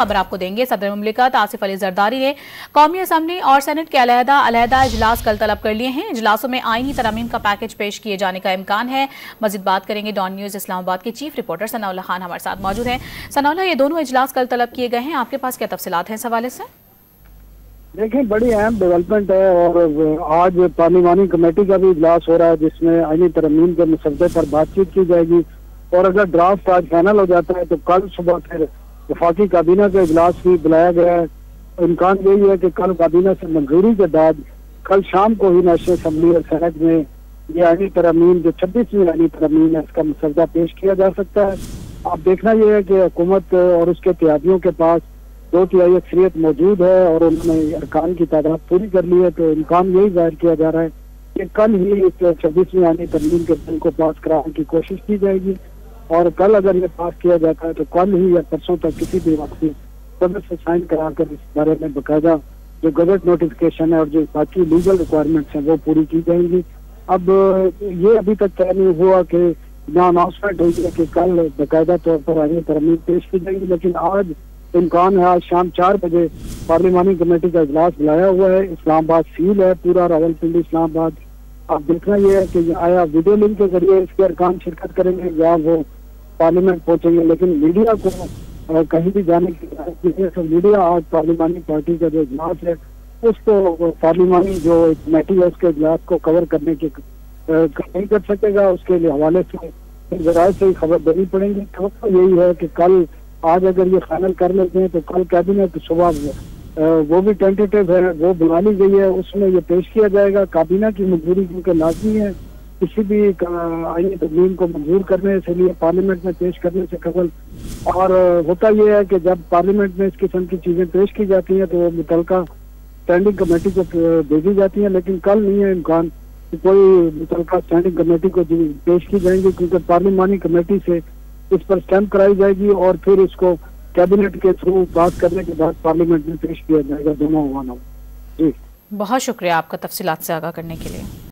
खबर आपको देंगे। सदर मुमलिकत आसिफ अली जरदारी ने कौमी असम्बली और सेनेट के अलहदा इजलास कल तलब कर लिए हैं। इजलासों में आईनी तरमीम का पैकेज पेश किए जाने का इम्कान है। मजीद बात करेंगे डॉन न्यूज इस्लामाबाद के चीफ रिपोर्टर सनाउल्लाह खान हमारे साथ मौजूद हैं। सनाउल्लाह, ये दोनों इजलास कल तलब किए गए हैं, आपके पास क्या तफसीलात हैं इस हवाले से? देखिए, बड़ी अहम डेवलपमेंट है और आज पार्लिमानी कमेटी का भी इजलास हो रहा है जिसमें आईनी तरमीम के मसले पर बातचीत की जाएगी और अगर ड्राफ्ट आज फाइनल हो जाता है तो कल सुबह फिर वफाकी काबीना का इजलास भी बुलाया गया है। इम्कान यही है कि कल काबीना से मंजूरी के बाद कल शाम को ही नेशनल असम्बली और सेनेट में ये आईनी तरमीम जो 26वीं आईनी तरमीम है इसका मसौदा पेश किया जा सकता है। अब देखना यह है कि हुकूमत और उसके इत्तेहादियों के पास 2/3 अक्सरियत मौजूद है और उन्होंने अरकान की तादाद पूरी कर ली है, तो इम्कान यही जाहिर किया जा रहा है कि कल ही इस 26वीं आईनी तरमीम के बिल को पास कराने की कोशिश की जाएगी और कल अगर ये पास किया जाता है तो कल ही या परसों तक किसी भी वक्त सदर से साइन कराकर इस बारे में बाकायदा जो गजट नोटिफिकेशन है और जो बाकी लीगल रिक्वायरमेंट्स हैं वो पूरी की जाएंगी। अब ये अभी तक तय नहीं हुआ कि ना अनाउंसमेंट हुई है कि कल बाकायदा तौर पर आईनी तरमीम पेश की जाएगी, लेकिन आज इम्कान है आज शाम 4 बजे पार्लिमानी कमेटी का इजलास बुलाया हुआ है। इस्लामाबाद सील है पूरा रावलपिंडी इस्लामाबाद। अब देखना यह है कि आया वीडियो लिंक के जरिए इसके अरकान शिरकत करेंगे या वो पार्लियामेंट पहुंचेंगे, लेकिन मीडिया को कहीं भी जाने की इजाजत नहीं है। तो मीडिया आज पार्लिमानी पार्टी का जो इजलास है उसको पार्लिमानी जो कमेटी है उसके इजलास को कवर करने की नहीं कर सकेगा, उसके लिए हवाले से जराये से ही खबर देनी पड़ेगी। तो यही है कि कल आज अगर ये फाइनल कर लेते हैं तो कल कैबिनेट सुबह वो भी टेंटेटिव है वो बुला ली गई है, उसमें ये पेश किया जाएगा। काबीना की मंजूरी क्योंकि लाजमी है किसी भी आईनी तरमीम को मंजूर करने से लिए पार्लियामेंट में पेश करने से कबल। और होता यह है कि जब पार्लियामेंट में इस किस्म की चीजें पेश की जाती हैं तो वो मुतलका स्टैंडिंग कमेटी को भेजी जाती हैं, लेकिन कल नहीं है इम्कान कि कोई मुतलका स्टैंडिंग कमेटी को पेश की जाएंगी क्योंकि पार्लिमानी कमेटी से इस पर स्टैम्प कराई जाएगी और फिर इसको कैबिनेट के थ्रू पास करने के बाद पार्लियामेंट में पेश किया जाएगा दोनों वालों। जी, बहुत शुक्रिया आपका तफसीलात से आगाह करने के लिए।